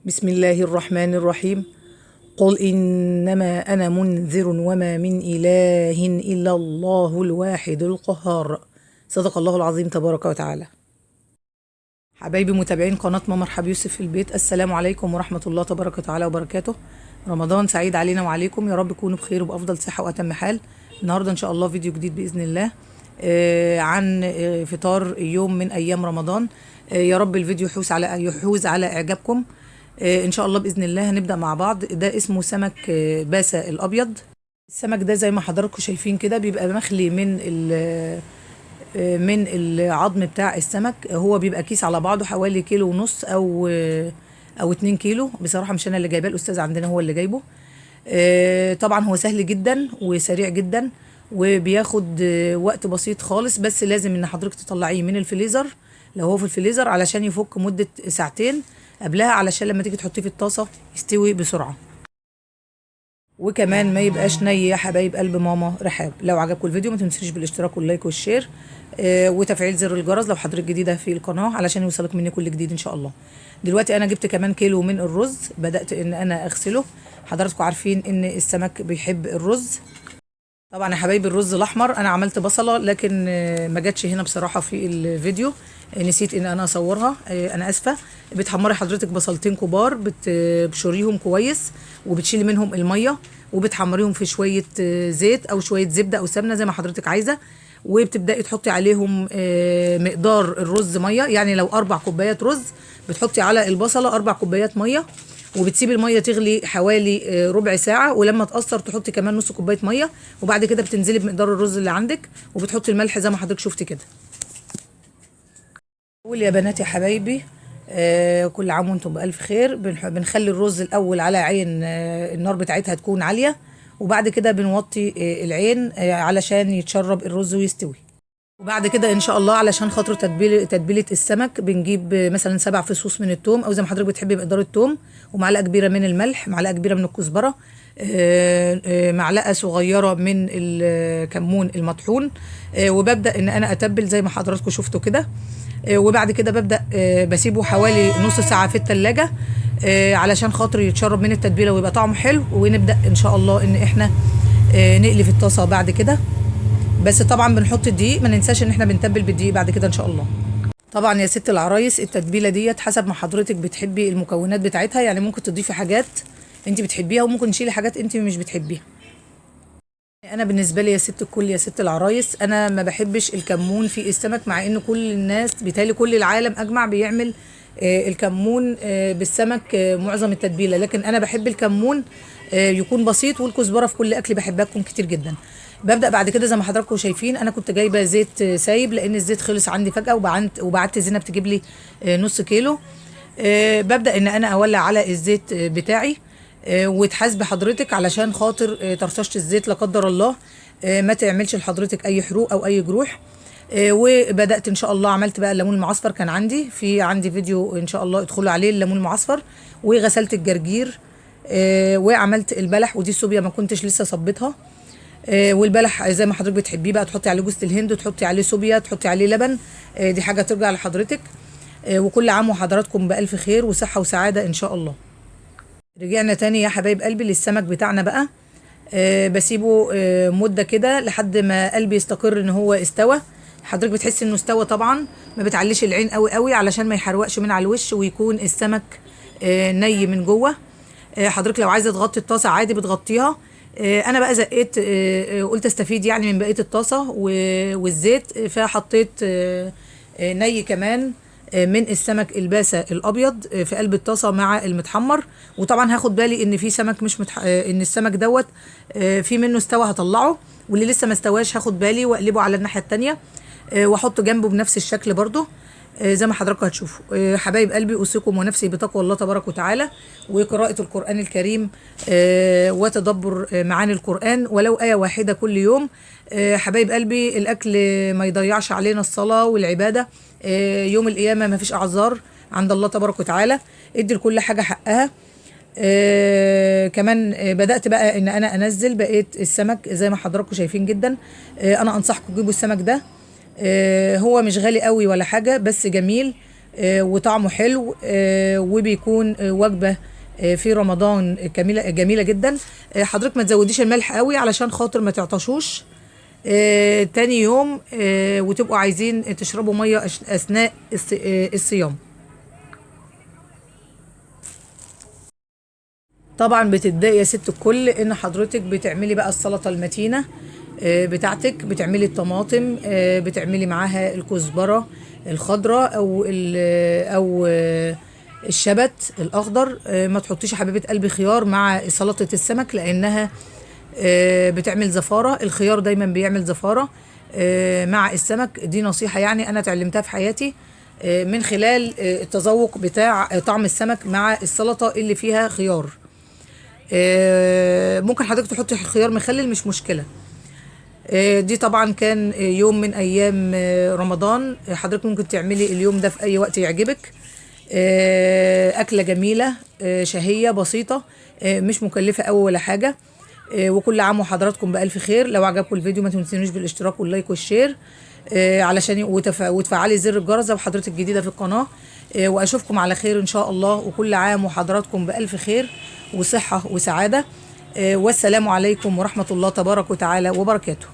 بسم الله الرحمن الرحيم. قل إنما أنا منذر وما من إله إلا الله الواحد القهار. صدق الله العظيم تبارك وتعالى. حبايبي متابعين قناة ماما رحاب يوسف في البيت، السلام عليكم ورحمة الله تبارك وتعالى وبركاته. رمضان سعيد علينا وعليكم، يا رب تكونوا بخير وبأفضل صحة وأتم حال. النهاردة إن شاء الله فيديو جديد بإذن الله عن فطار يوم من أيام رمضان. يا رب الفيديو يحوز على إعجابكم. ان شاء الله باذن الله هنبدا مع بعض. ده اسمه سمك باسا الابيض. السمك ده زي ما حضراتكم شايفين كده بيبقى مخلي من العظم بتاع السمك. هو بيبقى كيس على بعضه حوالي كيلو ونص او 2 كيلو. بصراحه مش انا اللي جايباه، الاستاذ عندنا هو اللي جايبه. طبعا هو سهل جدا وسريع جدا وبياخد وقت بسيط خالص، بس لازم ان حضرتك تطلعيه من الفريزر لو هو في الفريزر علشان يفك مده ساعتين قبلها، علشان لما تيجي تحطيه في الطاسه يستوي بسرعه، وكمان ما يبقاش ني يا حبايب قلب ماما رحاب. لو عجبكم الفيديو ما تنسوش بالاشتراك واللايك والشير وتفعيل زر الجرس لو حضرتك جديده في القناه علشان يوصلك مني كل جديد ان شاء الله. دلوقتي انا جبت كمان كيلو من الرز، بدات ان انا اغسله. حضراتكم عارفين ان السمك بيحب الرز. طبعا يا حبايبي الرز الاحمر انا عملت بصله لكن ما جاتش هنا بصراحه في الفيديو، نسيت ان انا اصورها، انا اسفه. بتحمري حضرتك بصلتين كبار، بتبشريهم كويس وبتشيلي منهم الميه وبتحمريهم في شويه زيت او شويه زبده او سمنه زي ما حضرتك عايزه، وبتبداي تحطي عليهم مقدار الرز ميه. يعني لو 4 كوبايات رز بتحطي على البصله 4 كوبايات ميه، وبتسيبي الميه تغلي حوالي ربع ساعه، ولما تقصر تحطي كمان نص كوبايه ميه، وبعد كده بتنزلي بمقدار الرز اللي عندك وبتحطي الملح زي ما حضرتك شفتي كده. قول يا بنات يا حبايبي كل عام وانتم بألف خير. بنخلي الرز الأول على عين النار بتاعتها تكون عالية، وبعد كده بنوطي العين علشان يتشرب الرز ويستوي. وبعد كده ان شاء الله علشان خاطر تتبيله السمك بنجيب مثلا 7 فصوص من الثوم او زي ما حضرتك بتحبي مقدار الثوم، ومعلقه كبيره من الملح، معلقه كبيره من الكزبره، معلقه صغيره من الكمون المطحون. وببدا ان انا اتبل زي ما حضراتكم شفتوا كده. وبعد كده ببدا بسيبه حوالي نص ساعه في الثلاجه علشان خاطر يتشرب من التتبيله ويبقى طعمه حلو. ونبدا ان شاء الله ان احنا نقلي في الطاسه بعد كده. بس طبعا بنحط الدقيق، ما ننساش ان احنا بنتبل بالدقيق بعد كده ان شاء الله. طبعا يا ست العرايس التتبيله ديت حسب ما حضرتك بتحبي المكونات بتاعتها، يعني ممكن تضيفي حاجات انت بتحبيها وممكن تشيلي حاجات انت مش بتحبيها. انا بالنسبه لي يا ست الكل يا ست العرايس انا ما بحبش الكمون في السمك، مع ان كل الناس بيتهيألي كل العالم اجمع بيعمل الكمون بالسمك معظم التتبيله، لكن انا بحب الكمون يكون بسيط، والكزبره في كل اكل بحبها تكون كتير جدا. ببدا بعد كده زي ما حضراتكم شايفين انا كنت جايبه زيت سايب لان الزيت خلص عندي فجاه، وبعت زينب تجيب لي نص كيلو. ببدا ان انا اولع على الزيت بتاعي، وتحاسبي حضرتك علشان خاطر طرطشه الزيت لا قدر الله ما تعملش لحضرتك اي حروق او اي جروح. وبدات ان شاء الله عملت بقى الليمون المعصفر، كان عندي فيديو ان شاء الله ادخلوا عليه الليمون المعصفر، وغسلت الجرجير وعملت البلح، ودي السوبيا ما كنتش لسه صبيتها. والبلح زي ما حضرتك بتحبيه بقى، تحطي عليه جوز الهند، تحطي عليه سوبيا، تحطي عليه لبن، دي حاجه ترجع لحضرتك. وكل عام وحضراتكم بألف خير وصحه وسعاده ان شاء الله. رجعنا تاني يا حبايب قلبي للسمك بتاعنا بقى. بسيبه مده كده لحد ما قلبي يستقر ان هو استوى. حضرتك بتحسي انه استوى طبعا، ما بتعليش العين قوي قوي علشان ما يحرقش من على الوش ويكون السمك ني من جوه. حضرتك لو عايزه تغطي الطاسه عادي بتغطيها. انا بقى زقيت، قلت استفيد يعني من بقيه الطاسه والزيت، فحطيت ني كمان من السمك الباسا الابيض في قلب الطاسه مع المتحمر. وطبعا هاخد بالي ان في سمك مش ان السمك دوت في منه استوى هطلعه، واللي لسه ما استواش هاخد بالي واقلبه على الناحيه التانيه واحطه جنبه بنفس الشكل برضو زي ما حضراتكم هتشوفوا. حبايب قلبي اوصيكم ونفسي بتقوى الله تبارك وتعالى وقراءة القرآن الكريم وتدبر معاني القرآن ولو آية واحدة كل يوم. حبايب قلبي الأكل ما يضيعش علينا الصلاة والعبادة. يوم القيامة ما فيش أعذار عند الله تبارك وتعالى، ادي لكل حاجة حقها. كمان بدأت بقى ان انا انزل بقيت السمك زي ما حضراتكم شايفين جدا. انا انصحكم تجيبوا السمك ده، هو مش غالي قوي ولا حاجة بس جميل. وطعمه حلو، وبيكون وجبة في رمضان جميلة جدا. حضرتك ما تزوديش الملح قوي علشان خاطر ما تعطشوش تاني يوم، وتبقوا عايزين تشربوا مية أثناء الصيام. طبعا بتتضايق يا ست الكل ان حضرتك بتعملي بقى السلطه المتينه بتاعتك، بتعملي الطماطم، بتعملي معاها الكزبره الخضراء او الشبت الاخضر. ما تحطيش يا حبيبه قلبي خيار مع سلطه السمك لانها بتعمل زفاره. الخيار دايما بيعمل زفاره مع السمك. دي نصيحه يعني انا اتعلمتها في حياتي من خلال التذوق بتاع طعم السمك مع السلطه اللي فيها خيار. ممكن حضرتك تحطي خيار مخلل مش مشكلة. دي طبعا كان يوم من ايام رمضان. حضرتك ممكن تعملي اليوم ده في اي وقت يعجبك. اكلة جميلة شهية بسيطة، مش مكلفة قوي ولا حاجة. وكل عام وحضراتكم بألف خير. لو عجبكم الفيديو ما تنسونيش بالاشتراك واللايك والشير علشان وتفعلي زر الجرس لو حضرتك جديدة في القناة. واشوفكم على خير ان شاء الله، وكل عام وحضراتكم بألف خير وصحة وسعادة. والسلام عليكم ورحمة الله تبارك وتعالى وبركاته.